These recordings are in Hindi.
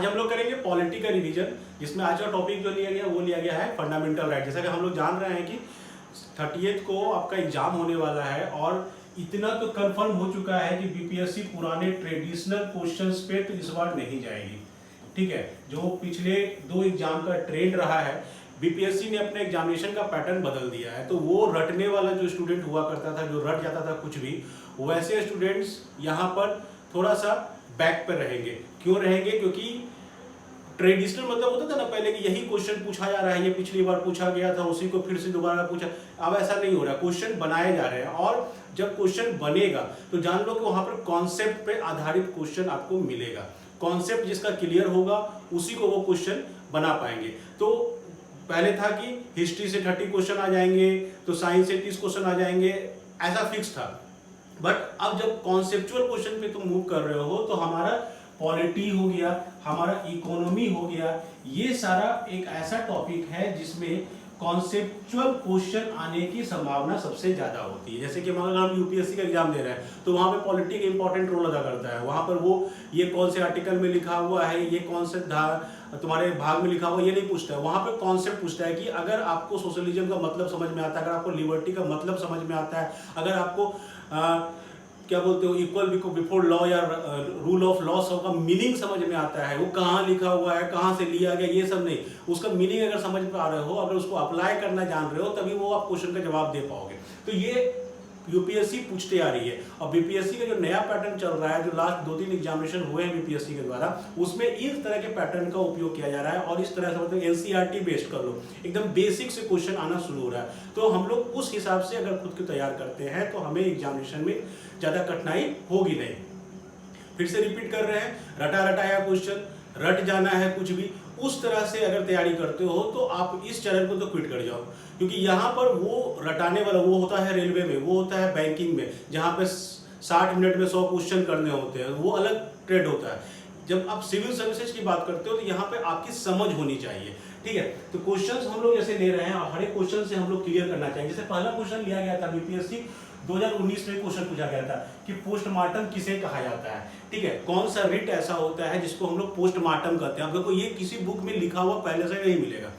आज हम लोग करेंगे पॉलिटी का रिवीजन, जिसमें आज का टॉपिक जो लिया गया वो लिया गया है फंडामेंटल राइट। जैसा कि हम लोग जान रहे हैं कि 30th को आपका एग्जाम होने वाला है और इतना तो कंफर्म हो चुका है कि बीपीएससी पुराने ट्रेडिशनल क्वेश्चंस पे तो इस बार नहीं जाएगी। ठीक है, जो पिछले 2 एग्जाम का ट्रेंड रहा है, बीपीएससी ने अपने एग्जामिनेशन का पैटर्न बदल दिया है। तो वो रटने वाला जो स्टूडेंट हुआ करता था, जो रट जाता था कुछ भी, वैसे स्टूडेंट्स यहाँ पर थोड़ा सा बैक पर रहेंगे। क्यों रहेंगे? क्योंकि ट्रेडिशनल मतलब होता था ना पहले कि यही क्वेश्चन पूछा जा रहा है, ये पिछली बार पूछा गया था, उसी को फिर से दोबारा पूछा। अब ऐसा नहीं हो रहा, क्वेश्चन बनाए जा रहे हैं और जब क्वेश्चन बनेगा तो जान लो कि वहां पर कॉन्सेप्ट पे आधारित क्वेश्चन आपको मिलेगा। कॉन्सेप्ट जिसका क्लियर होगा उसी को वो क्वेश्चन बना पाएंगे। तो पहले था कि हिस्ट्री से 30 क्वेश्चन आ जाएंगे, तो साइंस से 30 क्वेश्चन आ जाएंगे, ऐसा फिक्स था। बट अब जब कॉन्सेप्चुअल क्वेश्चन पे तुम मूव कर रहे हो तो हमारा पॉलिटी हो गया, हमारा इकोनॉमी हो गया, ये सारा एक ऐसा टॉपिक है जिसमें कॉन्सेप्चुअल क्वेश्चन आने की संभावना सबसे ज्यादा होती है। जैसे कि अगर हम यूपीएससी का एग्जाम दे रहे हैं तो वहां पे पॉलिटी का इंपॉर्टेंट रोल अदा करता है। वहां पर वो ये कौन से आर्टिकल में लिखा हुआ है, ये कौन से तुम्हारे भाग में लिखा हुआ, ये नहीं पूछता है। वहां पे कॉन्सेप्ट पूछता है कि अगर आपको सोशलिज्म का मतलब समझ में आता है, अगर आपको लिबर्टी का मतलब समझ में आता है, अगर आपको क्या बोलते हो इक्वल बिफोर लॉ या रूल ऑफ लॉ सब का मीनिंग समझ में आता है, वो कहाँ लिखा हुआ है, कहाँ से लिया गया, ये सब नहीं, उसका मीनिंग अगर समझ पा रहे हो, अगर उसको अप्लाई करना जान रहे हो, तभी वो आप क्वेश्चन का जवाब दे पाओगे। तो ये यूपीएससी पूछते आ रही है। और बीपीएससी का जो नया पैटर्न चल रहा है, जो लास्ट 2-3 एग्जामिनेशन हुए हैं बीपीएससी के द्वारा, उसमें इस तरह के पैटर्न का उपयोग किया जा रहा है और इस तरह से मतलब एनसीईआरटी बेस्ड कर लो, एकदम बेसिक से क्वेश्चन आना शुरू हो रहा है। तो हम लोग उस हिसाब से अगर खुद को तैयार करते हैं तो हमें एग्जामिनेशन में ज्यादा कठिनाई होगी नहीं। फिर से रिपीट कर रहे हैं, रटा रटाया क्वेश्चन, रट जाना है कुछ भी, उस तरह से अगर तैयारी करते हो तो आप इस चैनल को तो क्विट कर जाओ। क्योंकि यहाँ पर वो रटाने वाला वो होता है रेलवे में, वो होता है बैंकिंग में, जहाँ पे 60 मिनट में 100 क्वेश्चन करने होते हैं, वो अलग ट्रेड होता है। जब आप सिविल सर्विसेज की बात करते हो तो यहाँ पे आपकी समझ होनी चाहिए। ठीक है, तो क्वेश्चंस हम लोग जैसे ले रहे हैं और हर एक क्वेश्चन से हम लोग क्लियर करना चाहिए। जैसे पहला क्वेश्चन लिया गया था बीपीएससी 2019 में क्वेश्चन पूछा गया था कि पोस्टमार्टम किसे कहा जाता है। ठीक है, कौन सा रिट ऐसा होता है जिसको हम लोग पोस्टमार्टम कहते हैं। आपको ये किसी बुक में लिखा हुआ पहले से नहीं मिलेगा।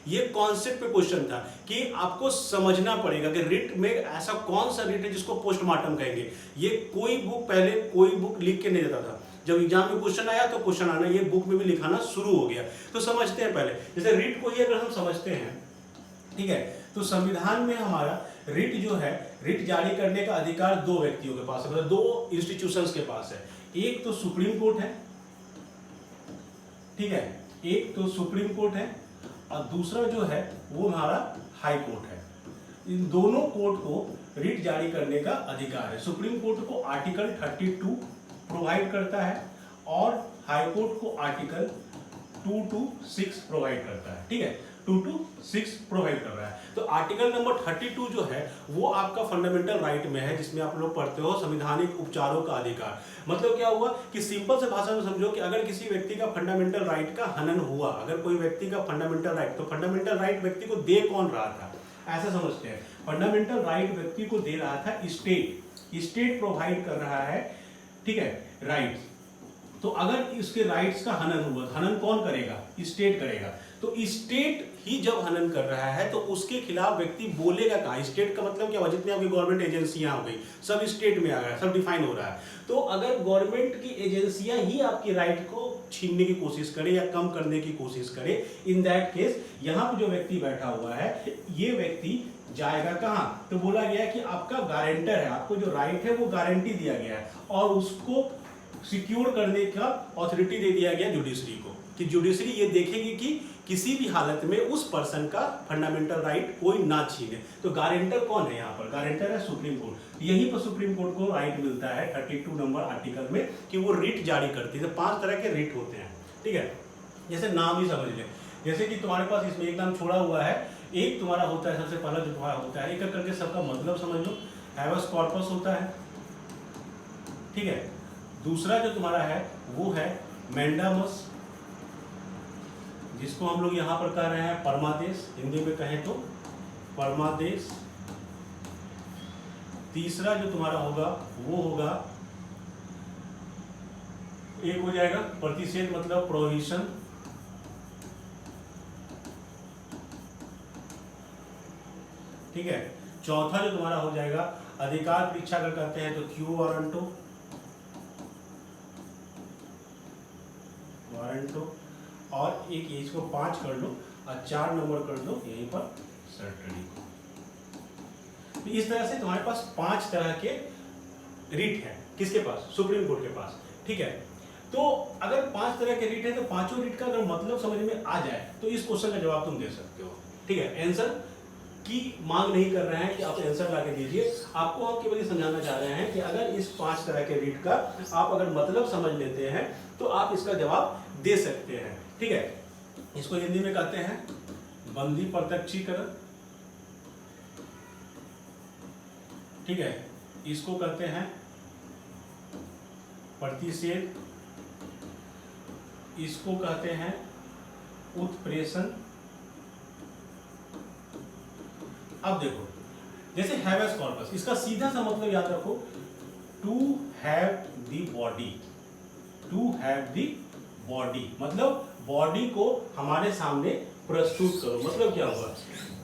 ये कॉन्सेप्ट पे क्वेश्चन था कि आपको समझना पड़ेगा कि रिट में ऐसा कौन सा रिट है जिसको पोस्टमार्टम कहेंगे। ये कोई बुक पहले कोई बुक लिख के नहीं देता था। जब एग्जाम में क्वेश्चन आया तो क्वेश्चन आना ये बुक में भी लिखाना शुरू हो गया। तो समझते हैं पहले, जैसे रिट को ही अगर हम समझते हैं, ठीक है, तो संविधान में हमारा रिट जो है, रिट जारी करने का अधिकार 2 व्यक्तियों के पास है, मतलब 2 इंस्टीट्यूशंस के पास है। एक तो सुप्रीम कोर्ट है, ठीक है, एक तो सुप्रीम कोर्ट है और दूसरा जो है वो हमारा हाई कोर्ट है। इन दोनों कोर्ट को रिट जारी करने का अधिकार है। सुप्रीम कोर्ट को आर्टिकल 32 प्रोवाइड करता है और हाई कोर्ट को आर्टिकल 2 to 6 प्रोवाइड करता है। ठीक है, 2 to 6 प्रोवाइड कर रहा है। तो आर्टिकल नंबर 32 जो है वो आपका फंडामेंटल राइट में है, जिसमें आप लोग पढ़ते हो संवैधानिक उपचारों का अधिकार। मतलब क्या हुआ कि सिंपल से भाषा में समझो कि अगर किसी व्यक्ति का फंडामेंटल राइट का हनन हुआ, अगर कोई व्यक्ति का फंडामेंटल राइट, तो फंडामेंटल राइट व्यक्ति को दे कौन रहा था, ऐसा समझते हैं। फंडामेंटल राइट व्यक्ति को दे रहा था स्टेट। स्टेट प्रोवाइड कर रहा है, ठीक है, राइट। तो अगर इसके राइट्स का हनन हुआ, हनन कौन करेगा? स्टेट करेगा। तो स्टेट ही जब हनन कर रहा है तो उसके खिलाफ व्यक्ति बोलेगा कहाँ? स्टेट का मतलब क्या हुआ? जितनी आपकी गवर्नमेंट एजेंसियां हो गई सब स्टेट में आ गया, सब डिफाइन हो रहा है। तो अगर गवर्नमेंट की एजेंसियां ही आपकी राइट को छीनने की कोशिश करे या कम करने की कोशिश करे, इन दैट केस यहाँ पे जो व्यक्ति बैठा हुआ है ये व्यक्ति जाएगा कहाँ? तो बोला गया कि आपका गारंटर है, आपको जो राइट है वो गारंटी दिया गया है और उसको सिक्योर करने का ऑथोरिटी दे दिया गया जुडिशरी को, कि जुडिशरी ये देखेगी कि किसी भी हालत में उस पर्सन का फंडामेंटल राइट कोई ना छीने। तो गारंटर कौन है यहाँ पर? गारंटर है सुप्रीम कोर्ट। यहीं पर सुप्रीम कोर्ट को राइट मिलता है 32 नंबर आर्टिकल में कि वो रिट जारी करती है। 5 तरह के रिट होते हैं, ठीक है, जैसे नाम ही समझ लें। जैसे कि तुम्हारे पास इसमें एक नाम छोड़ा हुआ है, एक तुम्हारा होता है, सबसे पहला जो तुम्हारा होता है, एक करके सबका मतलब समझ लो, हैवस कॉर्पस होता है, ठीक है। दूसरा जो तुम्हारा है वो है मैंडामस, जिसको हम लोग यहां पर कह रहे हैं परमादेश, हिंदी में कहें तो परमादेश। तीसरा जो तुम्हारा होगा वो होगा एक हो जाएगा प्रतिषेध मतलब प्रोहिबिशन, ठीक है। चौथा जो तुम्हारा हो जाएगा अधिकार परीक्षा अगर करते हैं तो क्यू वारंटो, और एक इसको 5 कर लो और 4 नंबर कर दो यहीं पर सर्टरी को। तो इस तरह से तुम्हारे पास 5 तरह के रिट है, किसके पास? सुप्रीम कोर्ट के पास, ठीक है। तो अगर 5 तरह के रिट है तो पांचों रिट का अगर मतलब समझ में आ जाए तो इस क्वेश्चन का जवाब तुम दे सकते हो, ठीक है। आंसर की मांग नहीं कर रहे हैं कि आप आंसर ला के दीजिए, आपको हम केवल ये समझाना चाह रहे हैं कि अगर इस 5 तरह के रिट का आप अगर मतलब समझ लेते हैं तो आप इसका जवाब दे सकते हैं, ठीक है। इसको हिंदी में कहते हैं बंदी प्रत्यक्षीकरण, ठीक है। इसको कहते हैं प्रतिषेध, इसको कहते हैं उत्प्रेषण। अब देखो जैसे हैवेस कॉर्पस, इसका सीधा सा मतलब याद रखो, to have the body, to have the body मतलब बॉडी को हमारे सामने प्रस्तुत करो। मतलब क्या होगा,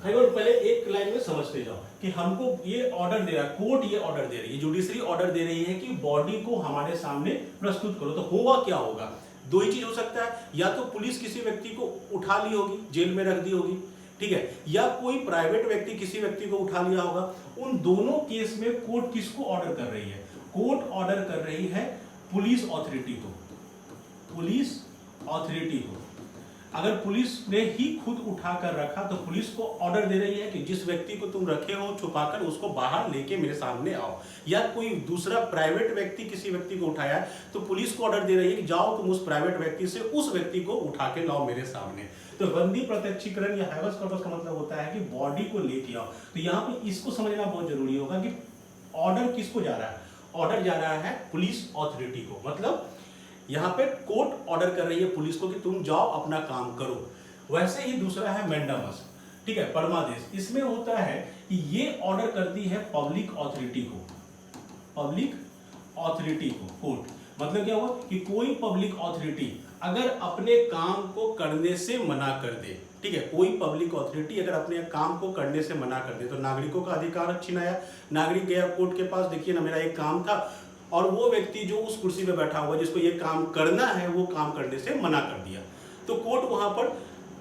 पहले एक लाइन में समझते जाओ कि हमको ये ऑर्डर दे रहा है, कोर्ट ये ऑर्डर दे रही है, जुडिशरी ऑर्डर दे रही है कि बॉडी को हमारे सामने प्रस्तुत करो। तो होगा क्या होगा, दो ही चीज हो सकता है, या तो पुलिस किसी व्यक्ति को उठा ली होगी, जेल में रख दी होगी, ठीक है, या कोई प्राइवेट व्यक्ति किसी व्यक्ति को उठा लिया होगा। उन दोनों केस में कोर्ट किसको ऑर्डर कर रही है? कोर्ट ऑर्डर कर रही है पुलिस अथॉरिटी को, पुलिस अथॉरिटी को। अगर पुलिस ने ही खुद उठाकर रखा तो पुलिस को ऑर्डर दे रही है कि जिस व्यक्ति को तुम रखे हो छुपाकर उसको बाहर लेके मेरे सामने आओ। या कोई दूसरा प्राइवेट व्यक्ति किसी व्यक्ति को उठाया है तो पुलिस को ऑर्डर दे रही है कि जाओ तुम उस प्राइवेट व्यक्ति से उस व्यक्ति को उठा के लाओ मेरे सामने। तो बंदी प्रत्यक्षीकरण या हैवेस कॉर्पस का मतलब होता है कि बॉडी को लेके आओ। तो यहाँ पे इसको समझना बहुत जरूरी होगा कि ऑर्डर किसको जा रहा है? ऑर्डर जा रहा है पुलिस अथॉरिटी को। मतलब यहाँ पे कोर्ट ऑर्डर कर रही है पुलिस को कि तुम जाओ अपना काम करो। वैसे ही दूसरा है मैंडामस, ठीक है, परमादेश। इसमें होता है कि ये ऑर्डर करती है पब्लिक अथॉरिटी को, पब्लिक अथॉरिटी को कोर्ट। मतलब क्या हुआ कि कोई पब्लिक अथॉरिटी अगर अपने काम को करने से मना कर दे, ठीक है, कोई पब्लिक अथॉरिटी अगर अपने काम को करने से मना कर दे तो नागरिकों का अधिकार छिनाया। नागरिक गया कोर्ट के पास, देखिए ना मेरा एक काम था, और वो व्यक्ति जो उस कुर्सी पे बैठा हुआ जिसको ये काम करना है वो काम करने से मना कर दिया, तो कोर्ट वहां पर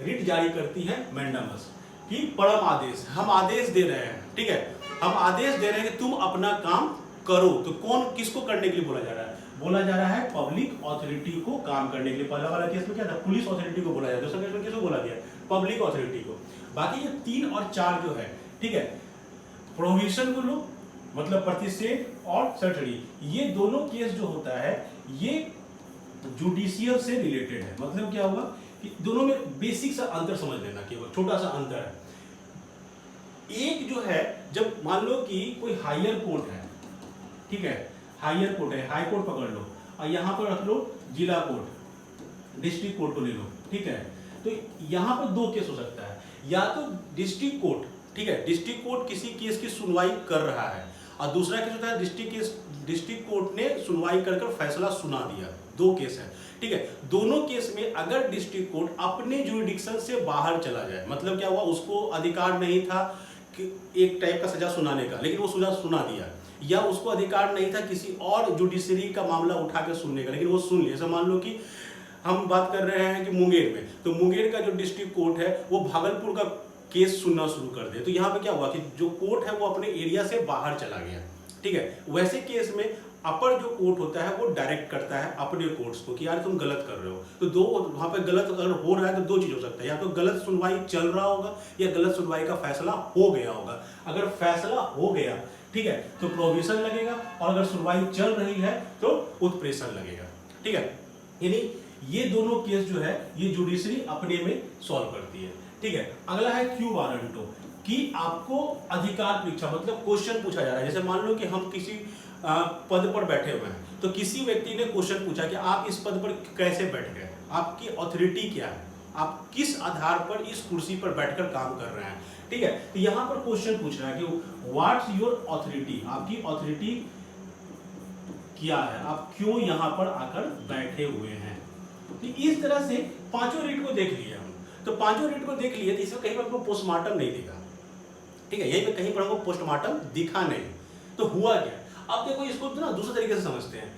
रिट जारी करती है मैंडामस कि परम आदेश, हम आदेश दे रहे हैं, ठीक है, हम आदेश दे रहे हैं कि तुम अपना काम करो। तो कौन किसको करने के लिए बोला जा रहा है? बोला जा रहा है पब्लिक अथॉरिटी को काम करने के लिए। पहला वाला केस में क्या था? पुलिस अथॉरिटी को बोला जाता है। दूसरा केस में किसको बोला गया? पब्लिक अथॉरिटी को। बाकी ये 3 और 4 जो है, ठीक है, प्रोहिबिशन को लो मतलब प्रतिषेध और सर्जरी, ये दोनों केस जो होता है ये जुडिशियल से रिलेटेड है। मतलब क्या होगा कि दोनों में बेसिक सा अंतर समझ लेना, केवल छोटा सा अंतर है। एक जो है, जब मान लो कि कोई हायर कोर्ट है, ठीक है, हायर कोर्ट है, हाई कोर्ट पकड़ लो और यहां पर रख लो जिला कोर्ट, डिस्ट्रिक्ट कोर्ट को ले लो, ठीक है, तो यहां पर 2 केस हो सकता है। या तो डिस्ट्रिक्ट कोर्ट, ठीक है, डिस्ट्रिक्ट कोर्ट किसी केस की सुनवाई कर रहा है और दूसरा केस होता है डिस्ट्रिक्ट कोर्ट ने सुनवाई कर फैसला सुना दिया। 2 केस है, ठीक है। दोनों केस में अगर डिस्ट्रिक्ट कोर्ट अपने जुरिडिक्शन से बाहर चला जाए, मतलब क्या हुआ, उसको अधिकार नहीं था कि एक टाइप का सजा सुनाने का, लेकिन वो सजा सुना दिया, या उसको अधिकार नहीं था किसी और जुडिशरी का मामला उठा के सुनने का, लेकिन वो सुन लिया। जैसे मान लो कि हम बात कर रहे हैं कि मुंगेर में, तो मुंगेर का जो डिस्ट्रिक्ट कोर्ट है वो भागलपुर का केस सुनना शुरू कर दे, तो यहाँ पे क्या हुआ कि जो कोर्ट है वो अपने एरिया से बाहर चला गया, ठीक है। वैसे केस में अपर जो कोर्ट होता है वो डायरेक्ट करता है अपने कोर्ट्स को कि यार तुम गलत कर रहे हो। तो दो वहां पे गलत अगर हो रहा है तो 2 चीज हो सकता है, या तो गलत सुनवाई चल रहा होगा या गलत सुनवाई का फैसला हो गया होगा। अगर फैसला हो गया, ठीक है, तो प्रोहिबिशन लगेगा, और अगर सुनवाई चल रही है तो उत्प्रेषण लगेगा, ठीक है। यानी ये दोनों केस जो है ये जुडिशरी अपने में सॉल्व करती है, ठीक है। अगला है क्यू वारंटो, कि आपको अधिकार परीक्षा मतलब क्वेश्चन पूछा जा रहा है। जैसे मान लो कि हम किसी पद पर बैठे हुए हैं, तो किसी व्यक्ति ने क्वेश्चन पूछा कि आप इस पद पर कैसे बैठ गए, आपकी अथॉरिटी क्या है, आप किस आधार पर इस कुर्सी पर बैठकर काम कर रहे हैं, ठीक है। तो यहाँ पर क्वेश्चन पूछ रहा है कि व्हाट्स योर अथॉरिटी, आपकी अथॉरिटी किया है, आप क्यों यहाँ पर आकर बैठे हुए हैं। तो इस तरह से पांचों रीट को देख लिया हम। तो पांचों रीट को देख लिए तो इसमें कहीं पर हमको पोस्टमार्टम नहीं दिखा, ठीक है, यही पे कहीं पर हमको पोस्टमार्टम दिखा नहीं। तो हुआ क्या, अब देखो इसको ना दूसरे तरीके से समझते हैं।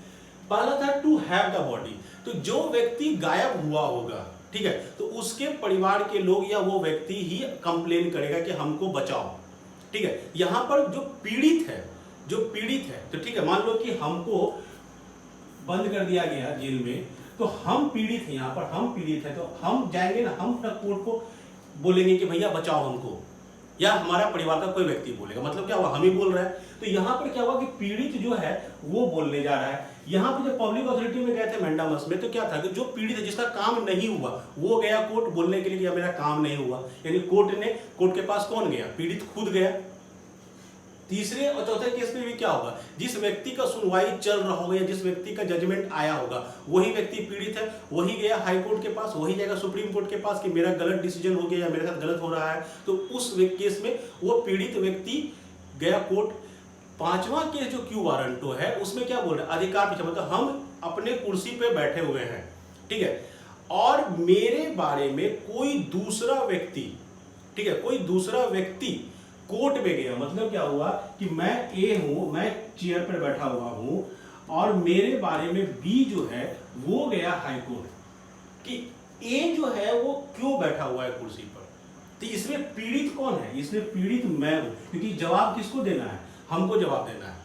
पहला था टू हैव द बॉडी, तो जो व्यक्ति गायब हुआ होगा, ठीक है, तो उसके परिवार के लोग या वो व्यक्ति ही कंप्लेन करेगा कि हमको बचाओ, ठीक है। यहां पर जो पीड़ित है, तो ठीक है, मान लो कि हमको बंद कर दिया गया जेल में, तो हम पीड़ित हैं, यहां पर हम पीड़ित हैं, तो हम जाएंगे ना, हम अपना कोर्ट को बोलेंगे कि भैया बचाओ हमको, या हमारा परिवार का कोई व्यक्ति बोलेगा, मतलब क्या हुआ, हम ही बोल रहे हैं। तो यहां पर क्या हुआ कि पीड़ित जो है वो बोलने जा रहा है। यहां पर जब पब्लिक अथॉरिटी में गए थे मैंडामस में, तो क्या था कि जो पीड़ित है, जिसका काम नहीं हुआ, वो गया कोर्ट बोलने के लिए कि मेरा काम नहीं हुआ, यानी कोर्ट के पास कौन गया, पीड़ित खुद गया। तीसरे और चौथे केस में भी क्या होगा, जिस व्यक्ति का सुनवाई चल रहा होगा या जिस व्यक्ति का जजमेंट आया होगा, वही व्यक्ति पीड़ित है, वही गया हाई कोर्ट के पास, वही जाएगा सुप्रीम कोर्ट के पास कि मेरा गलत डिसीजन हो गया या मेरे साथ गलत हो रहा है। तो उस केस में वो पीड़ित व्यक्ति गया कोर्ट। पांचवा केस जो क्यू वारंटो है, उसमें क्या बोल रहे हैं, अधिकार पीछे, मतलब हम अपने कुर्सी पे बैठे हुए हैं, ठीक है, और मेरे बारे में कोई दूसरा व्यक्ति, ठीक है, कोई दूसरा व्यक्ति कोर्ट में गया, मतलब क्या हुआ कि मैं ए हूं, मैं चेयर पर बैठा हुआ हूं, और मेरे बारे में बी जो है वो गया हाई कोर्ट कि ए जो है वो क्यों बैठा हुआ है कुर्सी पर। तो इसमें पीड़ित कौन है, इसमें पीड़ित मैं हूं, क्योंकि जवाब किसको देना है, हमको जवाब देना है,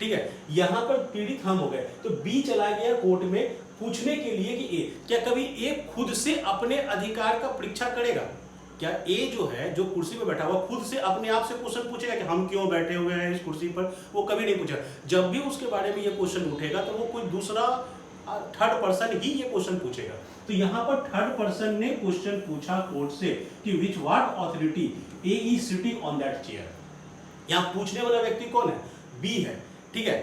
ठीक है। यहां पर पीड़ित हम हो गए, तो बी चला गया कोर्ट में पूछने के लिए कि ए, क्या कभी ए खुद से अपने अधिकार का परीक्षा करेगा, क्या ए जो है, जो कुर्सी पे बैठा हुआ, खुद से अपने आप से क्वेश्चन पूछेगा कि हम क्यों बैठे हुए हैं इस कुर्सी पर, वो कभी नहीं पूछेगा। जब भी उसके बारे में ये क्वेश्चन उठेगा तो वो कोई दूसरा थर्ड पर्सन ही ये क्वेश्चन पूछेगा। तो यहाँ पर थर्ड पर्सन ने क्वेश्चन पूछा कोर्ट से कि विच what authority A is sitting on that chair. यहाँ पूछने वाला व्यक्ति कौन है, बी है, ठीक है।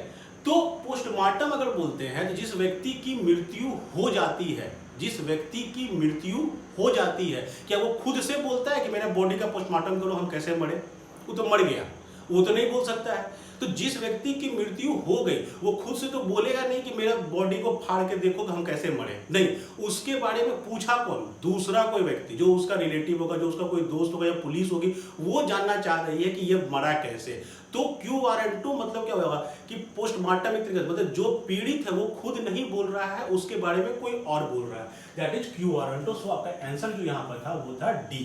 तो पोस्टमार्टम अगर बोलते हैं तो जिस व्यक्ति की मृत्यु हो जाती है, जिस व्यक्ति की मृत्यु हो जाती है, क्या वो खुद से बोलता है कि मेरा बॉडी का पोस्टमार्टम करो, हम कैसे मरे, वो तो मर गया, वो तो नहीं बोल सकता है। तो जिस व्यक्ति की मृत्यु हो गई वो खुद से तो बोलेगा नहीं कि मेरा बॉडी को फाड़ के देखो कि हम कैसे मरे, नहीं, उसके बारे में पूछा कौन, दूसरा कोई व्यक्ति जो उसका रिलेटिव होगा, जो उसका कोई दोस्त होगा या पुलिस होगी, वो जानना चाह रही है कि ये मरा कैसे। तो क्यू वारंटो मतलब क्या होगा कि पोस्टमार्टम एक तरीके से, मतलब जो पीड़ित है वो खुद नहीं बोल रहा है, उसके बारे में कोई और बोल रहा है, दैट इज क्यू वारंटो। सो आपका आंसर जो यहां पर था वो था डी,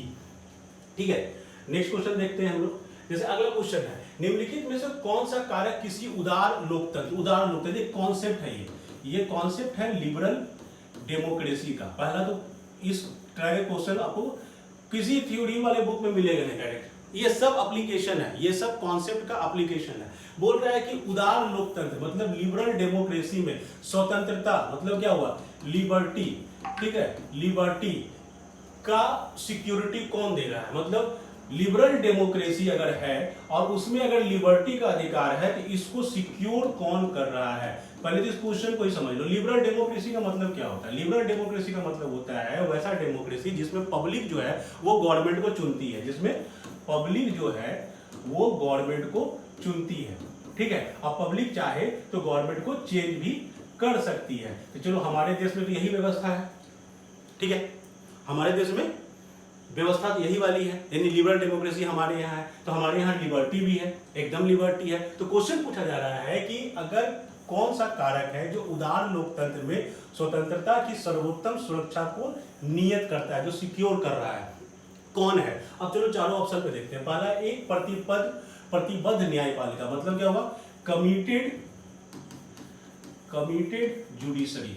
ठीक है। नेक्स्ट क्वेश्चन देखते हैं हम लोग। जैसे अगला क्वेश्चन है, निम्नलिखित में से कौन सा कारक किसी उदार लोकतंत्र एक कॉन्सेप्ट है, ये कॉन्सेप्ट है लिबरल डेमोक्रेसी का। पहला तो इस तरह के क्वेश्चन आपको किसी थ्योरी वाले बुक में मिलेगा नहीं डायरेक्ट, ये सब एप्लीकेशन है, ये सब कॉन्सेप्ट का एप्लीकेशन है। बोल रहा है कि उदार लोकतंत्र मतलब लिबरल डेमोक्रेसी में स्वतंत्रता मतलब क्या हुआ, लिबर्टी, ठीक है, लिबर्टी का सिक्योरिटी कौन दे रहा है, मतलब लिबरल डेमोक्रेसी अगर है और उसमें अगर लिबर्टी का अधिकार है तो इसको सिक्योर कौन कर रहा है। पहले तो इस क्वेश्चन को ही समझ लो, लिबरल डेमोक्रेसी का मतलब क्या होता है। लिबरल डेमोक्रेसी का मतलब होता है वैसा डेमोक्रेसी जिसमें पब्लिक जो है वो गवर्नमेंट को चुनती है, जिसमें पब्लिक जो है वो गवर्नमेंट को चुनती है, ठीक है। अब पब्लिक चाहे तो गवर्नमेंट को चेंज भी कर सकती है। तो चलो हमारे देश में तो यही व्यवस्था है, ठीक है, हमारे देश में व्यवस्था तो यही वाली है, यानी लिबरल डेमोक्रेसी हमारे यहाँ है, तो हमारे यहाँ लिबर्टी भी है, एकदम लिबर्टी है। तो क्वेश्चन पूछा जा रहा है कि अगर कौन सा कारक है जो उदार लोकतंत्र में स्वतंत्रता की सर्वोत्तम सुरक्षा को नियत करता है, जो सिक्योर कर रहा है, कौन है। अब चलो चारों ऑप्शन पे देखते हैं। पहला एक प्रतिबद्ध न्यायपालिका, मतलब क्या होगा, कमिटेड जुडिशरी।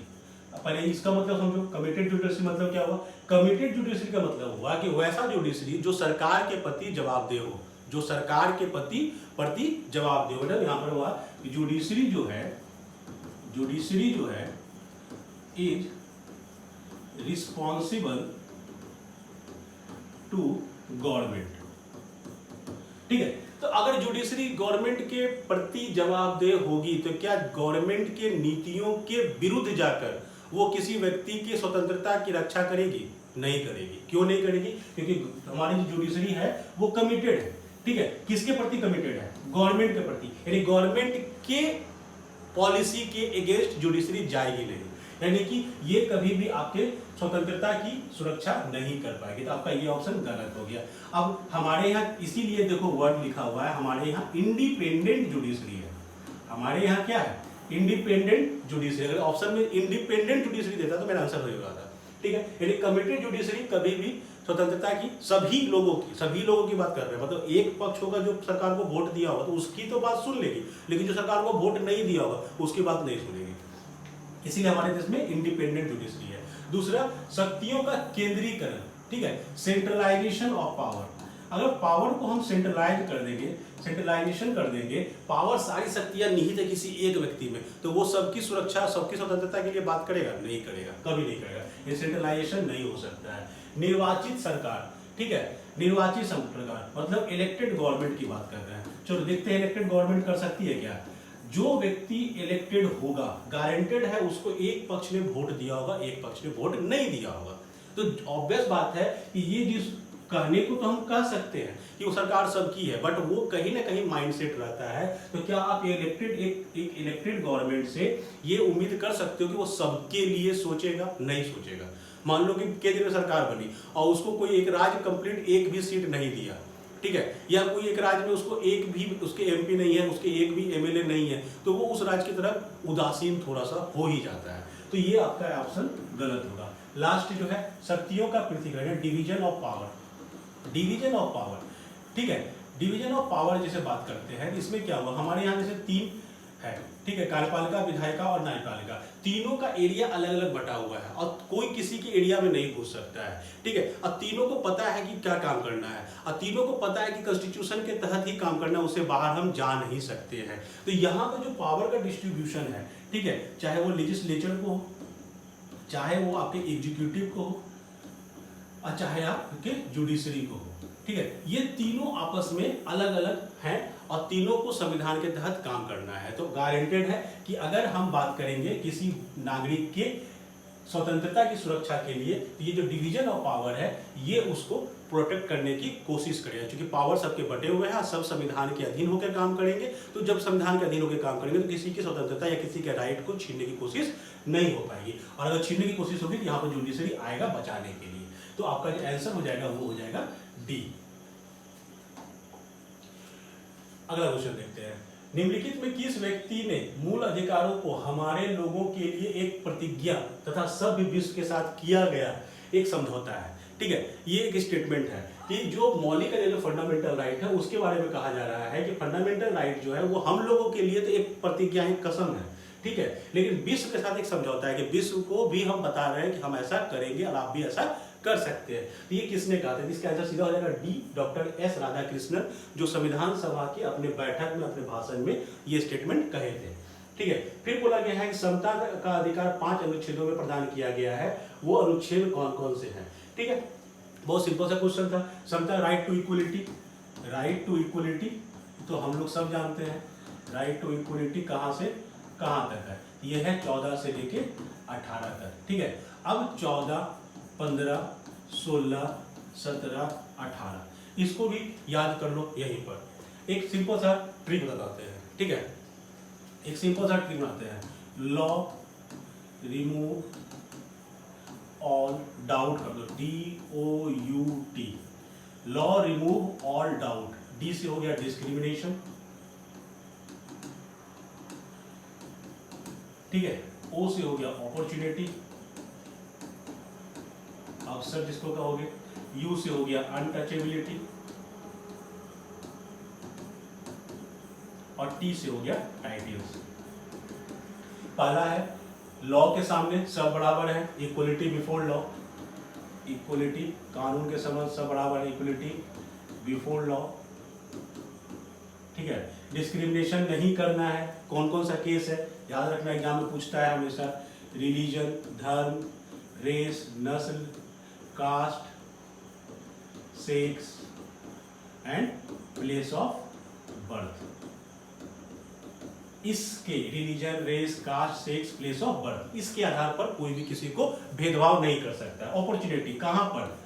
पहले इसका मतलब समझो, कमिटेड जुडिशरी मतलब क्या हुआ, कमिटेड जुडिशरी का मतलब हुआ कि वैसा जुडिशरी जो सरकार के प्रति जवाबदेह हो, जो सरकार के प्रति जवाबदेह हो। मतलब यहां पर हुआ कि जुडिशरी जो है इज रिस्पॉन्सिबल टू गवर्नमेंट, ठीक है। तो अगर जुडिशरी गवर्नमेंट के प्रति जवाबदेह होगी तो क्या गवर्नमेंट के नीतियों के विरुद्ध जाकर वो किसी व्यक्ति की स्वतंत्रता की रक्षा करेगी? नहीं करेगी। क्यों नहीं करेगी? क्योंकि हमारी जो जुडिशरी है वो कमिटेड है, ठीक है। किसके प्रति कमिटेड है? गवर्नमेंट के प्रति, यानी गवर्नमेंट के पॉलिसी के अगेंस्ट जुडिशरी जाएगी नहीं, यानी कि ये कभी भी आपके स्वतंत्रता की सुरक्षा नहीं कर पाएगी। तो आपका ये ऑप्शन गलत हो गया। अब हमारे यहाँ इसीलिए देखो वर्ड लिखा हुआ है, हमारे यहाँ इंडिपेंडेंट जुडिशरी है। हमारे यहाँ क्या है? Independent judiciary. अगर ऑप्शन में इंडिपेंडेंट जुडिशरी देता तो मेरा आंसर हो जाता। ठीक है, यानी कमिटेड जुडिशरी कभी भी स्वतंत्रता की सभी लोगों की बात कर रहे हैं, मतलब एक पक्ष होगा जो सरकार को वोट दिया होगा तो उसकी तो बात सुन लेगी, लेकिन जो सरकार को वोट नहीं दिया होगा उसकी बात नहीं सुनेगी। इसीलिए हमारे देश में इंडिपेंडेंट जुडिशरी है। दूसरा, शक्तियों का केंद्रीकरण। ठीक है, सेंट्रलाइजेशन ऑफ पावर। अगर पावर को हम सेंट्रलाइज कर देंगे, सेंट्रलाइजेशन कर देंगे, पावर सारी शक्तियां निहित है किसी एक व्यक्ति में, तो वो सबकी सुरक्षा, सबकी स्वतंत्रता के लिए बात करेगा? नहीं करेगा, कभी नहीं करेगा। ये सेंट्रलाइजेशन नहीं हो सकता है। निर्वाचित सरकार, ठीक है, निर्वाचित सरकार मतलब इलेक्टेड गवर्नमेंट की बात कर रहे हैं। चलो देखते हैं इलेक्टेड गवर्नमेंट कर सकती है क्या। जो व्यक्ति इलेक्टेड होगा, गारंटेड है उसको एक पक्ष ने वोट दिया होगा, एक पक्ष ने वोट नहीं दिया होगा। तो ऑब्वियस बात है कि ये जिस कहने को तो हम कह सकते हैं कि वो सरकार सबकी है, बट वो कहीं ना कहीं माइंडसेट रहता है। तो क्या आप एक इलेक्टेड गवर्नमेंट से ये उम्मीद कर सकते हो कि वो सबके लिए सोचेगा? नहीं सोचेगा। मान लो कि केंद्र में सरकार बनी और उसको कोई एक राज्य कंप्लीट एक भी सीट नहीं दिया, ठीक है, या कोई एक राज्य में उसको एक भी उसके एमपी नहीं है, उसके एक भी एमएलए नहीं है, तो वो उस राज्य की तरफ उदासीन थोड़ा सा हो ही जाता है। तो ये आपका ऑप्शन गलत होगा। लास्ट जो है शक्तियों का पृथक्करण, division of power. Division of power, ठीक है, डिवीजन ऑफ पावर जैसे बात करते हैं, इसमें क्या हुआ, हमारे यहाँ जैसे 3 है, ठीक है, कार्यपालिका, विधायिका और न्यायपालिका, तीनों का एरिया अलग अलग बटा हुआ है और कोई किसी के एरिया में नहीं घुस सकता है। ठीक है, अब तीनों को पता है कि क्या काम करना है और तीनों को पता है कि कॉन्स्टिट्यूशन के तहत ही काम करना है, उससे बाहर हम जा नहीं सकते हैं। तो यहाँ पर जो पावर का डिस्ट्रीब्यूशन है, ठीक है, चाहे वो लेजिस्लेचर को हो, चाहे वो आपके एग्जीक्यूटिव को हो और चाहे आपके जुडिशरी को हो, ठीक है, ये तीनों आपस में अलग अलग हैं और तीनों को संविधान के तहत काम करना है। तो गारंटेड है कि अगर हम बात करेंगे किसी नागरिक के स्वतंत्रता की सुरक्षा के लिए, तो ये जो डिवीजन ऑफ पावर है ये उसको प्रोटेक्ट करने की कोशिश करेगा, क्योंकि पावर सबके बटे हुए हैं, सब संविधान के अधीन होकर काम करेंगे। तो जब संविधान के अधीन होकर काम करेंगे तो किसी की स्वतंत्रता या किसी के राइट को छीनने की कोशिश नहीं हो पाएगी, और अगर छीनने की कोशिश होगी तो यहाँ पर जुडिशरी आएगा बचाने के लिए। तो आपका जो आंसर हो जाएगा वो हो जाएगा डी। अगला क्वेश्चन देखते हैं, निम्नलिखित में किस व्यक्ति ने मूल अधिकारों को हमारे लोगों के लिए एक प्रतिज्ञा तथा सभ्य विश्व के साथ किया गया एक समझौता है। ठीक है, ये एक स्टेटमेंट है कि जो मौलिक जो फंडामेंटल राइट है उसके बारे में कहा जा रहा है कि फंडामेंटल राइट जो है वो हम लोगों के लिए तो एक प्रतिज्ञा, एक कसम है, ठीक है, लेकिन विश्व के साथ एक समझौता है कि विश्व को भी हम बता रहे हैं कि हम ऐसा करेंगे और आप भी ऐसा कर सकते हैं। तो ये किसने कहा था? इसका आंसर सीधा हो जाएगा डी, डॉक्टर एस राधाकृष्णन, जो संविधान सभा की अपने बैठक में, अपने भाषण में ये स्टेटमेंट कहे थे। ठीक है, फिर बोला गया है कि समता का अधिकार 5 अनुच्छेदों में प्रदान किया गया है, वो अनुच्छेद कौन कौन से हैं? ठीक है, बहुत सिंपल सा क्वेश्चन था। समता, right to equality, right to equality तो हम लोग सब जानते हैं, राइट टू इक्वलिटी कहां से कहां तक है? ये है 14 से लेके 18 तक। ठीक है, अब 14, 15, 16, 17, 18 इसको भी याद कर लो यहीं पर। एक सिंपल सा ट्रिक बताते हैं, ठीक है, एक सिंपल सा ट्रिक बनाते हैं। लॉ रिमूव ऑल डाउट कर दो, DOUT, law remove all doubt. D से हो गया डिस्क्रिमिनेशन, ठीक है, ओ से हो गया अपॉर्चुनिटी, अवसर जिसको कहोगे, यू से हो गया अनटचेबिलिटी और टी से हो गया टाइटल्स। पहला है लॉ के सामने सब बराबर है, इक्वलिटी बिफोर लॉ, इक्वलिटी कानून के समझ सब बराबर है, इक्वलिटी बिफोर लॉ। ठीक है, डिस्क्रिमिनेशन नहीं करना है। कौन कौन सा केस है याद रखना, एग्जाम में पूछता है हमेशा, रिलीजन, धर्म, रेस, नस्ल, caste, sex and place of birth. इसके religion, race, caste, sex, place of birth, इसके आधार पर कोई भी किसी को भेदभाव नहीं कर सकता। अपॉर्चुनिटी कहां पर?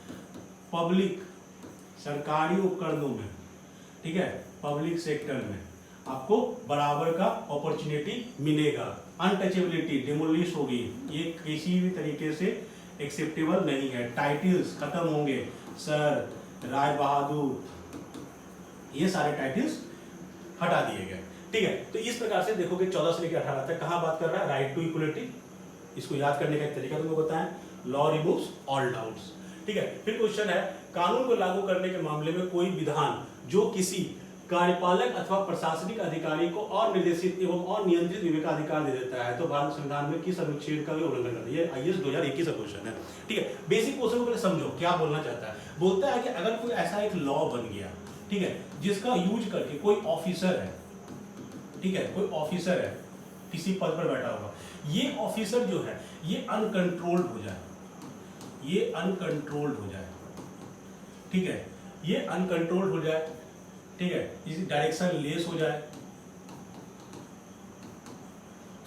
पब्लिक, सरकारी उपकरणों में, ठीक है, पब्लिक सेक्टर में, आपको बराबर का अपॉर्चुनिटी मिलेगा। अनटचेबिलिटी डिमोलिश होगी, ये किसी भी तरीके से एक्सेप्टेबल नहीं है। टाइटल्स खत्म होंगे, सर, राय बहादुर, ये सारे टाइटल्स हटा दिए गए। ठीक है, तो इस प्रकार से देखोगे 14 से लेकर 18 तक कहां बात कर रहा है, राइट टू इक्वलिटी। इसको याद करने का एक तरीका तुमको बताएं, लॉ रिमूव्स ऑल डाउट्स। ठीक है, फिर क्वेश्चन है, कानून को लागू करने के मामले में कोई विधान जो किसी कार्यपालक अथवा प्रशासनिक अधिकारी को अनिर्देशित एवं अनियंत्रित विवेकाधिकार दे देता है तो भारत संविधान में किस अनुच्छेद का उल्लंघन करता है। ये आईएएस 2021 का क्वेश्चन है। ठीक है, बेसिक क्वेश्चन को पहले समझो क्या बोलना चाहता है। बोलता है कि अगर कोई ऐसा एक लॉ बन गया, ठीक है, जिसका यूज करके कोई ऑफिसर है, ठीक है, कोई ऑफिसर है किसी पद पर बैठा हुआ, ये ऑफिसर जो है ये अनकंट्रोल्ड हो जाए, ये अनकंट्रोल्ड हो जाए, ठीक है, ये अनकंट्रोल्ड हो जाए, ठीक है, इसी डायरेक्शन लेस हो जाए,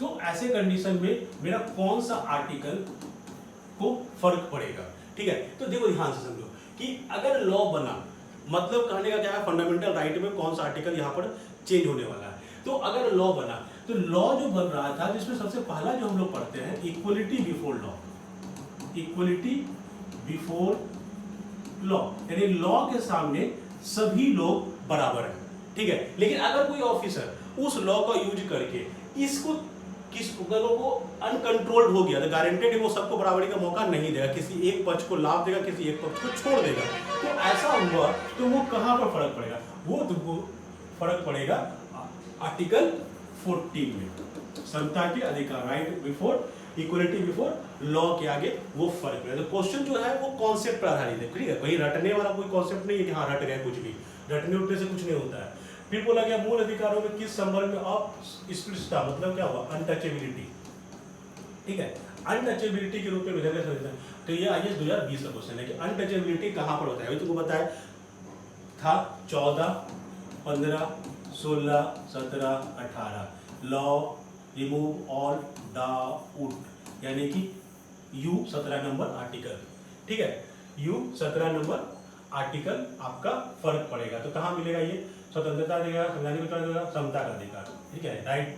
तो ऐसे कंडीशन में मेरा कौन सा आर्टिकल को फर्क पड़ेगा। ठीक है, तो देखो ध्यान से समझो कि अगर लॉ बना, मतलब कहने का क्या है, फंडामेंटल राइट में कौन सा आर्टिकल यहां पर चेंज होने वाला है। तो अगर लॉ बना तो लॉ जो बन रहा था जिसमें सबसे पहला जो हम लोग पढ़ते हैं equality before law, equality before law, यानी लॉ के सामने सभी लोग बराबर हैं। ठीक है, लेकिन अगर कोई ऑफिसर उस लॉ का यूज करके इसको किस लोगों को अनकंट्रोल्ड हो गया तो गारंटेड है वो सबको बराबरी का मौका नहीं देगा, किसी एक पक्ष को लाभ देगा, किसी एक पक्ष को छोड़ देगा। तो ऐसा हुआ तो वो कहां पर फर्क पड़ेगा, वो तुमको फर्क पड़ेगा आर्टिकल 14 में, समता के अधिकार, right before equality before law के आगे वो फर्क है। तो क्वेश्चन जो है वो कॉन्सेप्ट पर आधारित है। ठीक है, कहीं रटने वाला कोई कॉन्सेप्ट नहीं है कि हाँ रट गए, कुछ भी रटने उठने से कुछ नहीं होता है। फिर बोला गया मूल अधिकारों में किस संदर्भ में अस्पृश्यता, मतलब क्या हुआ, अनटचेबिलिटी। ठीक है, अनटचेबिलिटी के रूप में विधान समझना है। तो ये आईएएस 2020 का क्वेश्चन है कि अनटचेबिलिटी कहां पर होता है। अभी तुमको बताया था 14, 15, 16, 17, 18 लॉ रिमूव ऑल डाउट, यानी कि यू 17 नंबर आर्टिकल। ठीक है, यू 17 नंबर आर्टिकल आपका फर्क पड़ेगा। तो कहां मिलेगा, ये स्वतंत्रता देगा, संवैधानिक अधिकार देगा, समता का अधिकार। ठीक है, राइट,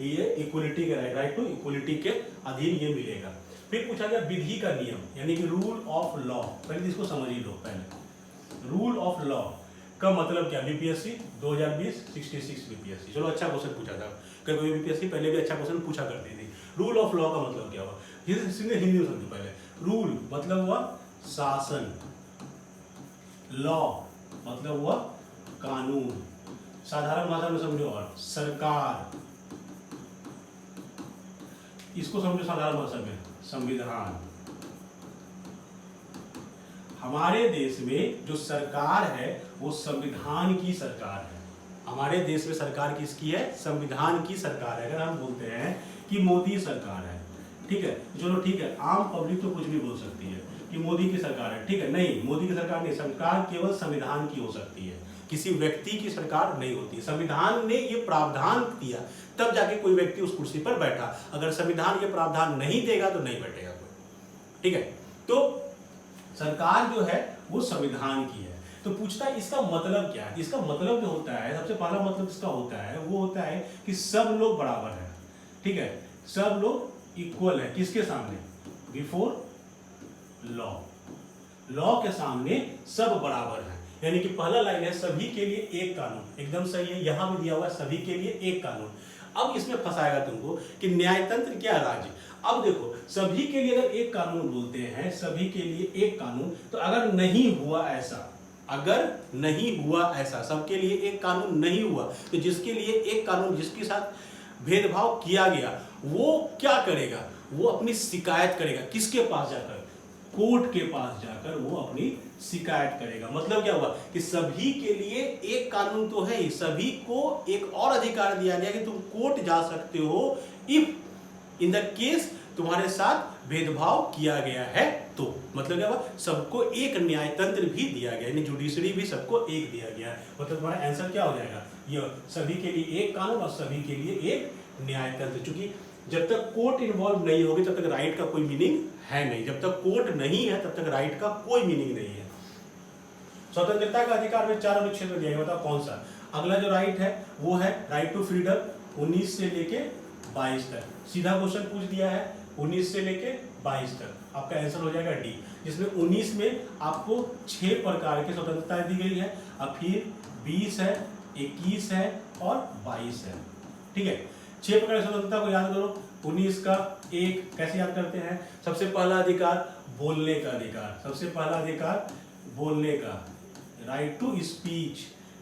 ये इक्वलिटी के राइट टू इक्वलिटी के अधीन ये मिलेगा। फिर पूछा गया विधि का नियम, यानी कि रूल ऑफ लॉ। पहले इसको समझ ही लो। पहले रूल ऑफ लॉ का मतलब क्या, बीपीएससी 2020 66 बीपीएससी, चलो अच्छा क्वेश्चन पूछा था, कभी बीपीएससी पहले भी अच्छा क्वेश्चन पूछा करती थी। रूल ऑफ लॉ का मतलब क्या हुआ, हिंदी में समझो। पहले रूल मतलब हुआ शासन, लॉ मतलब हुआ कानून, साधारण भाषा में समझो, और सरकार, इसको समझो साधारण भाषा में संविधान। हमारे देश में जो सरकार है वो संविधान की सरकार है। हमारे देश में सरकार किसकी है, संविधान की सरकार है। अगर हम बोलते हैं कि मोदी सरकार है, ठीक है, चलो ठीक है, आम पब्लिक तो कुछ भी बोल सकती है कि मोदी की सरकार है, ठीक है, नहीं, मोदी की सरकार नहीं, सरकार केवल संविधान की हो सकती है, किसी व्यक्ति की सरकार नहीं होती। संविधान ने ये प्रावधान दिया तब जाके कोई व्यक्ति उस कुर्सी पर बैठा, अगर संविधान ये प्रावधान नहीं देगा तो नहीं बैठेगा कोई। ठीक है, तो सरकार जो है वो संविधान की है। तो पूछता है इसका मतलब क्या है। इसका मतलब जो होता है, सबसे पहला मतलब इसका होता है वो होता है कि सब लोग बराबर हैं। ठीक है, सब लोग इक्वल है किसके सामने, बिफोर लॉ, लॉ के सामने सब बराबर है। यानी कि पहला लाइन है सभी के लिए एक कानून, एकदम सही है, यहां भी दिया हुआ है सभी के लिए एक कानून। अब इसमें फंसाएगा तुमको कि न्यायतंत्र क्या राज्य। अब देखो सभी के लिए अगर एक कानून बोलते हैं, सभी के लिए एक कानून, तो अगर नहीं हुआ ऐसा, अगर नहीं हुआ ऐसा, सबके लिए एक कानून नहीं हुआ, तो जिसके लिए एक कानून, जिसके साथ भेदभाव किया गया, वो क्या करेगा, वो अपनी शिकायत करेगा। किसके पास जाकर, कोर्ट के पास जाकर वो अपनी शिकायत करेगा। मतलब क्या हुआ कि सभी के लिए एक कानून तो है ही, सभी को एक और अधिकार दिया गया कि तुम कोर्ट जा सकते हो इफ इन द केस तुम्हारे साथ भेदभाव किया गया है तो। मतलब क्या हुआ, सबको एक न्यायतंत्र भी दिया गया, यानी जुडिशरी भी सबको एक दिया गया है। मतलब तुम्हारा आंसर क्या हो जाएगा, ये सभी के लिए एक कानून और सभी के लिए एक न्यायतंत्र। चूंकि जब तक कोर्ट इन्वॉल्व नहीं होगी तब तक राइट का कोई मीनिंग है नहीं, जब तक कोर्ट नहीं है तब तक राइट का कोई मीनिंग नहीं है। स्वतंत्रता का अधिकार में 4 अनुच्छेद में दिया गया, बताओ कौन सा। अगला जो राइट है वो है राइट टू फ्रीडम 19 से लेके 22 तक, सीधा क्वेश्चन पूछ दिया है 19 से लेके 22 तक, आपका आंसर हो जाएगा डी, जिसमें 19 में आपको 6 प्रकार की स्वतंत्रता दी गई है, अब फिर 20 है, 21 है और 22 है। ठीक है, 6 प्रकार की स्वतंत्रता को याद करो। 19 का एक कैसे याद करते हैं, सबसे पहला अधिकार बोलने का अधिकार, सबसे पहला अधिकार बोलने का, राइट टू स्पीच,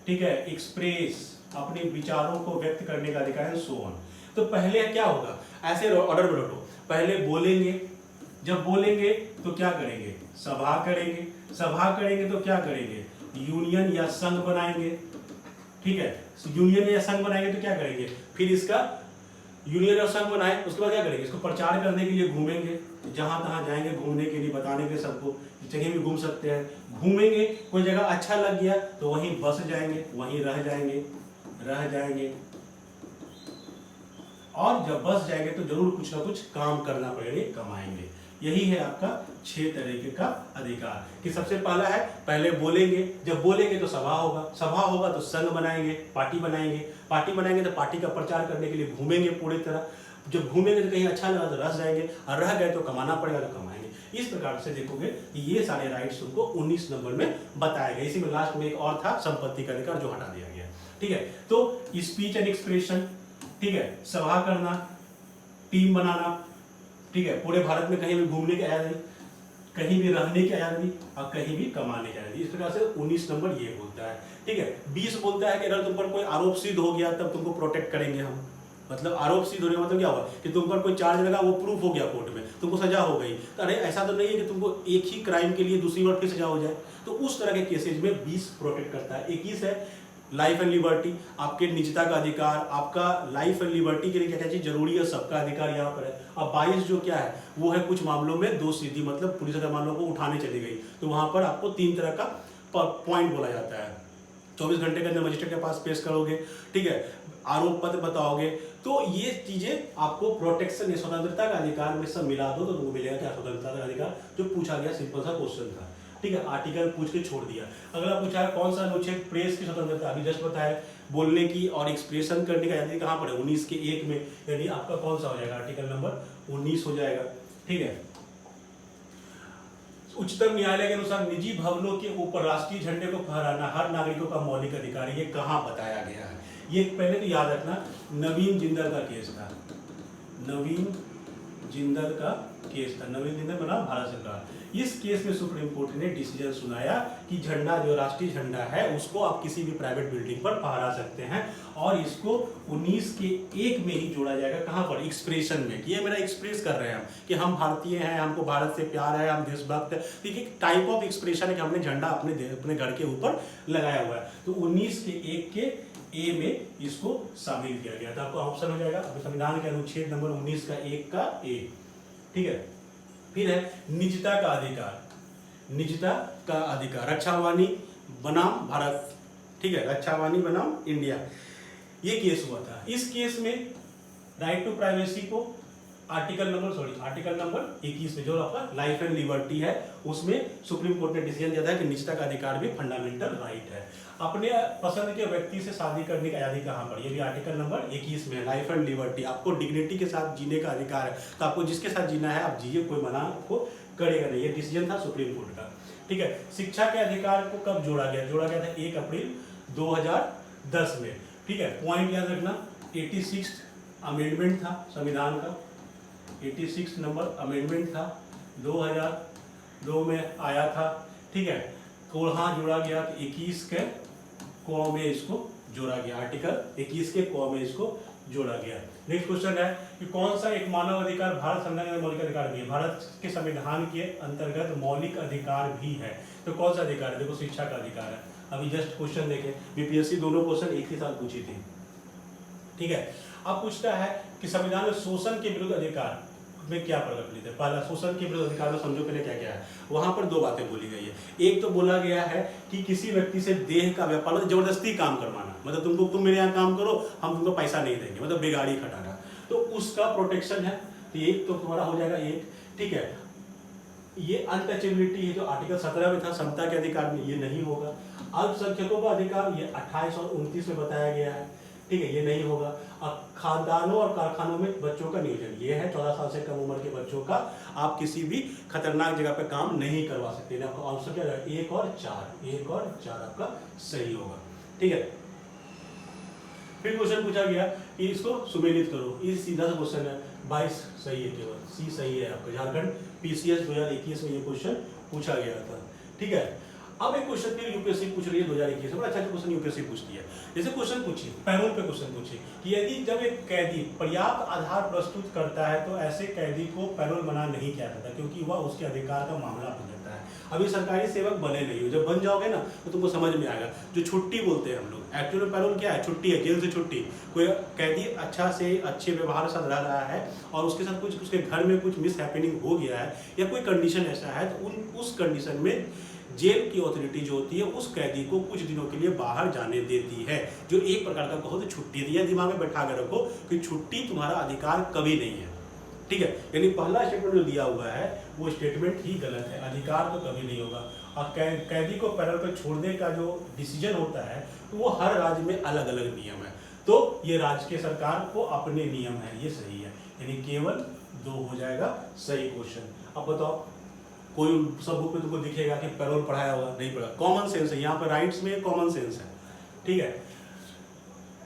ठीक है, एक्सप्रेस अपने विचारों को व्यक्त करने का अधिकार है, सो ऑन। तो पहले क्या होगा, ऐसे ऑर्डर में रखो, पहले बोलेंगे, जब बोलेंगे तो क्या करेंगे, सभा करेंगे, सभा करेंगे तो क्या करेंगे, यूनियन या संघ बनाएंगे। ठीक है, यूनियन या संघ बनाएंगे तो क्या करेंगे, फिर इसका यूनियन और संघ बनाए, उसके बाद क्या करेंगे, इसको प्रचार करने के लिए घूमेंगे, जहां तहां जाएंगे घूमने के लिए, बताने के सबको जगह भी घूम सकते हैं, घूमेंगे, कोई जगह अच्छा लग गया तो वहीं बस जाएंगे, वहीं रह जाएंगे और जब बस जाएंगे तो जरूर कुछ ना कुछ काम करना पड़ेगा, कमाएंगे। यही है आपका 6 तरीके का अधिकार कि सबसे पहला है पहले बोलेंगे, जब बोलेंगे तो सभा होगा, सभा होगा तो संघ बनाएंगे, पार्टी बनाएंगे, पार्टी बनाएंगे तो पार्टी का प्रचार करने के लिए घूमेंगे पूरी तरह, जब घूमेंगे तो कहीं अच्छा लगा तो रह जाएंगे, और रह गए तो कमाना पड़ेगा तो कमाएंगे। इस प्रकार से देखोगे कि ये सारे राइट्स उनको 19 नंबर में बताया गया। इसी में लास्ट में एक और था संपत्ति का अधिकार जो हटा दिया गया। ठीक है, तो स्पीच एंड एक्सप्रेशन, ठीक है, सभा करना, टीम बनाना, ठीक है, पूरे भारत में कहीं भी घूमने की आज़ादी, कहीं भी रहने की आज़ादी और कहीं भी कमाने की आज़ादी। इस प्रकार से 19 नंबर ये बोलता है। ठीक है, 20 बोलता है कि अगर तुम पर कोई आरोप सिद्ध हो गया तब तुमको प्रोटेक्ट करेंगे हम, मतलब आरोप सिद्ध होने का मतलब क्या हुआ कि तुम पर कोई चार्ज लगा, वो प्रूफ हो गया कोर्ट में, तुमको सजा हो गई, तो अरे ऐसा तो नहीं है कि तुमको एक ही क्राइम के लिए दूसरी बार फिर सजा हो जाए, तो उस तरह के केसेज में 20 प्रोटेक्ट करता है। 21 है लाइफ एंड लिबर्टी, आपके निजता का अधिकार, आपका लाइफ एंड लिबर्टी के लिए क्या क्या चीज जरूरी है, सबका अधिकार यहाँ पर है। अब 22 जो क्या है वो है कुछ मामलों में दोषसिद्धि, मतलब पुलिस अगर मामलों को उठाने चली गई तो वहां पर आपको 3 तरह का पॉइंट बोला जाता है, 24 घंटे के अंदर मजिस्ट्रेट के पास पेश करोगे, ठीक है, आरोप पत्र बताओगे, तो ये चीजें आपको प्रोटेक्शन, स्वतंत्रता का अधिकार में सब मिला दो तो तुमको मिलेगा क्या, स्वतंत्रता का अधिकार जो पूछा गया सिंपल सा क्वेश्चन था। ठीक है, आर्टिकल पूछ के छोड़ दिया। अगला पूछा है कौन सा अनुच्छेद प्रेस की स्वतंत्रता, अभी जस्ट बताया, बोलने की और एक्सप्रेशन करने का यानी कहां पर है, 19 के 1 में, यानी आपका कौन सा हो जाएगा, आर्टिकल नंबर 19 हो जाएगा। ठीक है, उच्चतम न्यायालय के अनुसार निजी भवनों के ऊपर राष्ट्रीय झंडे को फहराना हर नागरिकों का मौलिक अधिकार है। ये कहां बताया गया है, ये पहले तो याद रखना, नवीन जिंदल का केस था, नवीन जिंदल का केस था, नवीन जिंदल बना भारत सरकार। इस केस में सुप्रीम कोर्ट ने डिसीजन सुनाया कि झंडा जो राष्ट्रीय झंडा है उसको आप किसी भी प्राइवेट बिल्डिंग पर फहरा सकते हैं और इसको 19 के 1 में ही जोड़ा जाएगा, कहां पर, एक्सप्रेशन में, कि ये मेरा एक्सप्रेस कर रहे हैं हम कि हम भारतीय हैं, हमको भारत से प्यार है, हम देशभक्त है। ठीक है, टाइप ऑफ एक्सप्रेशन है कि हमने झंडा अपने घर के ऊपर लगाया हुआ है। तो 19 के 1 के ए में इसको शामिल किया गया था। आपको ऑप्शन हो जाएगा संविधान के अनुच्छेद नंबर 19 का 1 का ए। ठीक है, फिर है निजता का अधिकार, निजता का अधिकार, रक्षावाणी बनाम भारत, ठीक है, रक्षावाणी बनाम इंडिया, ये केस हुआ था। इस केस में राइट टू प्राइवेसी को आर्टिकल नंबर 21 में जो आपका लाइफ एंड लिबर्टी है उसमें सुप्रीम कोर्ट ने डिसीजन दिया था कि निजता का अधिकार भी फंडामेंटल राइट है। अपने पसंद के व्यक्ति से शादी करने की आजादी कहां पर, ये भी आर्टिकल नंबर 21 में, लाइफ एंड लिबर्टी, आपको डिग्निटी के साथ जीने का अधिकार है, तो आपको जिसके साथ जीना है आप जिए, कोई मना आपको करेगा नहीं, ये डिसीजन था सुप्रीम कोर्ट का। ठीक है, शिक्षा के अधिकार को कब जोड़ा गया था 1 अप्रैल 2010 में। ठीक है, पॉइंट याद रखना, 86 अमेंडमेंट था संविधान का, 86 नंबर अमेंडमेंट था, 2002 में आया था। ठीक है, कहाँ जोड़ा गया, 21 के क में इसको जोड़ा गया, आर्टिकल 21 के क में इसको जोड़ा गया। नेक्स्ट क्वेश्चन है कि कौन सा एक मानव अधिकार भारत संविधान के मौलिक अधिकार भी है, भारत के संविधान के अंतर्गत मौलिक अधिकार भी है, तो कौन सा अधिकार है, देखो शिक्षा का अधिकार है। अभी जस्ट क्वेश्चन देखें, बीपीएससी दोनों क्वेश्चन एक ही साथ पूछी थी। ठीक है, अब पूछता है कि संविधान में शोषण के विरुद्ध अधिकार में क्या प्रकटित है। पहला, शोषण के विरुद्ध अधिकार में समझो पहले क्या क्या है, वहां पर 2 बातें बोली गई है। एक तो बोला गया है कि किसी व्यक्ति से देह का व्यापार, मतलब जबरदस्ती काम करवाना, मतलब तुम मेरे यहाँ काम करो, हम तुमको पैसा नहीं देंगे, मतलब बेगाड़ी खटाना, तो उसका प्रोटेक्शन है। तो एक तो तुम्हारा हो जाएगा एक। ठीक है, ये अनटचेबिलिटी है जो आर्टिकल 17 में था समता के अधिकार में, ये नहीं होगा। अल्पसंख्यकों का अधिकार ये 28 और 29 में बताया गया है, ठीक है, ये नहीं होगा। अब खानदानों और कारखानों में बच्चों का नियोजन, ये है 14 साल से कम उम्र के बच्चों का आप किसी भी खतरनाक जगह पे काम नहीं करवा सकते। ऑप्शन क्या है? 1 और 4, 1 और 4 आपका सही होगा, ठीक है। फिर क्वेश्चन पूछा गया कि इसको सुमेलित करो, ये सीधा सा क्वेश्चन है, 22 सही है, केवल सी सही है आपका। झारखंड पीसीएस 2021 में ये क्वेश्चन पूछा गया था, ठीक है। अब एक क्वेश्चन फिर यूपीएससी पूछ रही है 2021 में, बड़ा अच्छा क्वेश्चन यूपीएससी पूछती है। जैसे क्वेश्चन पूछिए, पैरोल पे क्वेश्चन पूछिए कि यदि जब एक कैदी पर्याप्त आधार प्रस्तुत करता है तो ऐसे कैदी को पैरोल मना नहीं किया जाता, क्योंकि वह उसके अधिकार का मामला हो जाता है। अभी सरकारी सेवक बने नहीं हो, जब बन जाओगे ना तो तुमको समझ में आएगा। जो छुट्टी बोलते हैं हम लोग, एक्चुअली पैरोल क्या है? छुट्टी है, जेल से छुट्टी। कोई कैदी अच्छा से अच्छे व्यवहार से रह रहा है और उसके साथ कुछ उसके घर में कुछ मिस हैपनिंग हो गया है या कोई कंडीशन ऐसा है, तो उस कंडीशन में जेल की अथॉरिटी जो होती है उस कैदी को कुछ दिनों के लिए बाहर जाने देती है, जो एक प्रकार का कहो तो छुट्टी दी है। दिमाग में बैठा कर रखो कि छुट्टी तुम्हारा अधिकार कभी नहीं है, ठीक है। यानी पहला स्टेटमेंट जो दिया हुआ है वो स्टेटमेंट ही गलत है, अधिकार तो कभी नहीं होगा। और कैदी को पैरोल पर छोड़ने का जो डिसीजन होता है तो वो हर राज्य में अलग अलग नियम है, तो ये राज्य के सरकार को अपने नियम है, ये सही है, यानी केवल 2 हो जाएगा सही क्वेश्चन। अब बताओ, कोई सब बुक में तुमको दिखेगा कि पैरोल पढ़ाया होगा? नहीं पढ़ा, कॉमन सेंस है, यहाँ पर राइट्स में कॉमन सेंस है, ठीक है।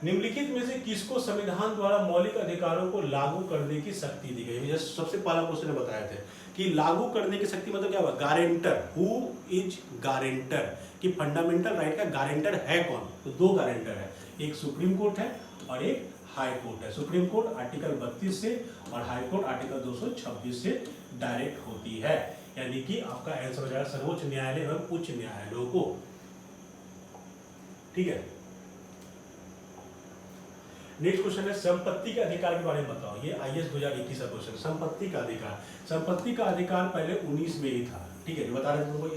निम्नलिखित में से किसको संविधान द्वारा मौलिक अधिकारों को लागू करने की शक्ति दी गई? जैसे सबसे पहला क्वेश्चन बताए थे कि लागू करने की शक्ति मतलब क्या हुआ? गारंटर, हु इज गारंटर, कि फंडामेंटल राइट का गारंटर है कौन? तो 2 गारंटर है, एक सुप्रीम कोर्ट है और एक हाई कोर्ट है। सुप्रीम कोर्ट आर्टिकल 32 से और हाई कोर्ट आर्टिकल 226 से डायरेक्ट होती है, यानी कि आपका आंसर हो जाएगा सर्वोच्च न्यायालय एवं उच्च न्यायालयों को, ठीक है। नेक्स्ट क्वेश्चन है संपत्ति के अधिकार के बारे में बताओ। ये आईएएस 2021 का क्वेश्चन, संपत्ति का अधिकार। संपत्ति का अधिकार पहले 19 में ही था, ठीक है, जो बता रहे थे तुमको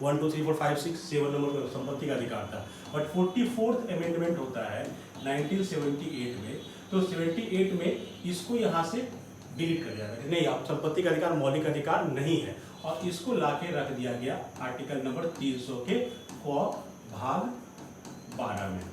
1 2 3 4 5 6 7 नंबर पर संपत्ति का अधिकार था। बट 44th अमेंडमेंट होता है 1978 में, तो 78 में इसको यहाँ से डिलीट कर दिया गया, नहीं आप संपत्ति का अधिकार मौलिक अधिकार नहीं है, और इसको लाके रख दिया गया आर्टिकल नंबर 300 के भाग 12 में,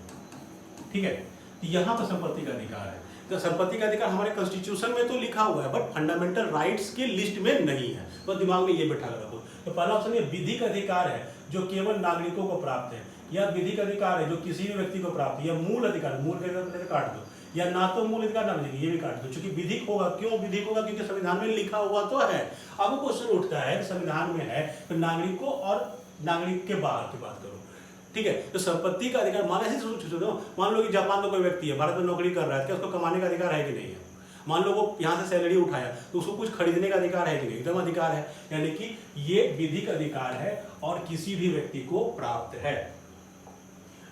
ठीक है। यहाँ पर संपत्ति का अधिकार है, तो संपत्ति का अधिकार हमारे कॉन्स्टिट्यूशन में तो लिखा हुआ है बट फंडामेंटल राइट्स की लिस्ट में नहीं है, तो दिमाग में ये बैठा रखो। तो पहला ऑप्शन ये विधिक अधिकार है जो केवल नागरिकों को प्राप्त है, या विधिक अधिकार है जो किसी भी व्यक्ति को प्राप्त है, या मूल अधिकार, मूल अधिकार काट दो, या ना तो मूल अधिकार ना विधिक, ये भी काट दो, चूंकि विधिक होगा। क्यों विधिक होगा? क्योंकि संविधान में लिखा हुआ तो है। अब क्वेश्चन उठता है संविधान में है तो नागरिकों और नागरिक के बाहर की बात करो, ठीक है। तो संपत्ति का अधिकार मान ऐसे सोचो, मान लो कि जापान में कोई व्यक्ति है, भारत में नौकरी कर रहा है, क्या उसको कमाने का अधिकार है कि नहीं है? मान लो वो यहाँ से सैलरी उठाया तो उसको कुछ खरीदने का अधिकार है कि नहीं? एकदम अधिकार है, यानी कि ये विधिक अधिकार है और किसी भी व्यक्ति को प्राप्त है।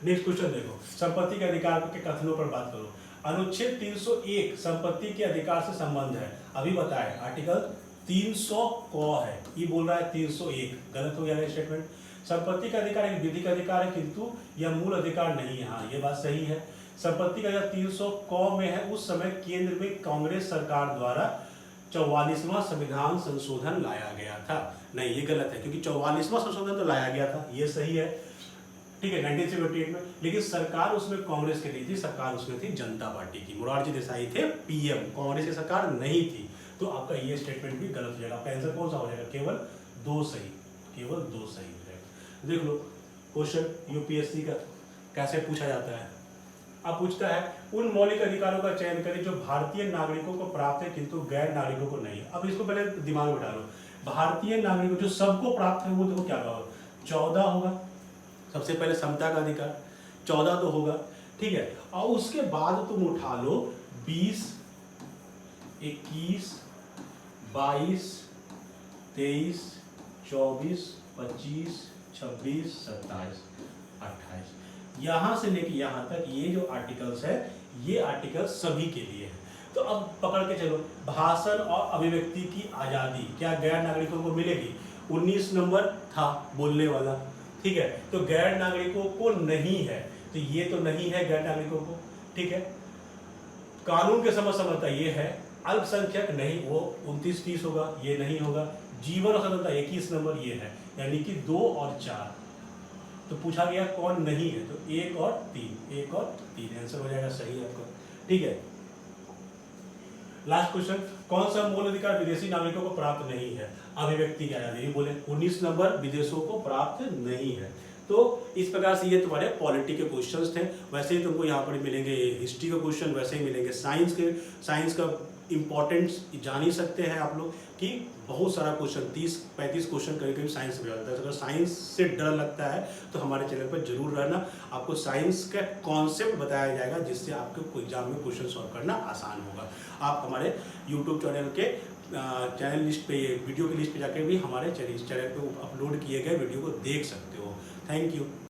नेक्स्ट क्वेश्चन देखो, संपत्ति के अधिकार के कथनों पर बात करो। अनुच्छेद 301 संपत्ति के अधिकार से संबंध है, अभी बताए आर्टिकल 300 क है, ये बोल रहा है 301, गलत हो गया स्टेटमेंट। संपत्ति का अधिकार एक विधिक अधिकार है किंतु यह मूल अधिकार नहीं है, हाँ ये बात सही है। संपत्ति का अधिकार 300 क में है, उस समय केंद्र में कांग्रेस सरकार द्वारा 44वां संविधान संशोधन लाया गया था, नहीं ये गलत है, क्योंकि 44वां संशोधन तो लाया गया था, ये सही है, ठीक है 1978 में, लेकिन सरकार उसमें कांग्रेस की नहीं थी, सरकार उसमें थी जनता पार्टी की, मोरारजी देसाई थे पीएम, कांग्रेस की सरकार नहीं थी। तो आपका ये स्टेटमेंट भी गलत हो जाएगा, आपका आंसर कौन सा हो जाएगा? केवल 2 सही, केवल 2 सही हो जाएगा। देख लो क्वेश्चन यूपीएससी का कैसे पूछा जाता है। अब पूछता है उन मौलिक अधिकारों का चयन करें जो भारतीय नागरिकों को प्राप्त है किंतु गैर नागरिकों को नहीं है। अब इसको पहले दिमाग में डालो, भारतीय नागरिकों जो सबको प्राप्त है वो देखो क्या होगा, 14 होगा, सबसे पहले समता का अधिकार 14 तो होगा, ठीक है। और उसके बाद तुम उठा लो 20, 21, 22, 23, 24, 25, 26, 27, 28, यहां से लेके यहां तक ये जो आर्टिकल्स है ये आर्टिकल सभी के लिए है। तो अब पकड़ के चलो, भाषण और अभिव्यक्ति की आजादी क्या गैर नागरिकों को मिलेगी? 19 नंबर था बोलने वाला, ठीक है, तो गैर नागरिकों को नहीं है, तो ये तो नहीं है गैर नागरिकों को, ठीक है। कानून के समझ समझता ये है, अल्पसंख्यक नहीं, वो 29-30 होगा, ये नहीं होगा। जीवन और स्वतंत्रता 21 नंबर ये है, यानी कि 2 और 4। तो पूछा गया कौन नहीं है, तो 1 और 3, 1 और 3 आंसर हो जाएगा सही आपका। ठीक है, लास्ट क्वेश्चन, कौन सा मूल अधिकार विदेशी नागरिकों को प्राप्त नहीं है? अभिव्यक्ति की आजादी, बोले 19 नंबर विदेशों को प्राप्त नहीं है। तो इस प्रकार से ये तुम्हारे पॉलिटी के क्वेश्चंस थे। वैसे ही तुमको यहाँ पर मिलेंगे हिस्ट्री का क्वेश्चन, वैसे ही मिलेंगे साइंस के। साइंस का इंपॉर्टेंस जान ही सकते हैं आप लोग कि बहुत सारा क्वेश्चन 30-35 क्वेश्चन कभी कभी साइंस में आता है। अगर साइंस से डर लगता है तो हमारे चैनल पर जरूर रहना, आपको साइंस का कॉन्सेप्ट बताया जाएगा जिससे आपको एग्जाम में क्वेश्चन सॉल्व करना आसान होगा। आप हमारे यूट्यूब चैनल के चैनल लिस्ट पे, वीडियो की लिस्ट पे जाकर भी हमारे चैनल पे अपलोड किए गए वीडियो को देख सकते हो। Thank you.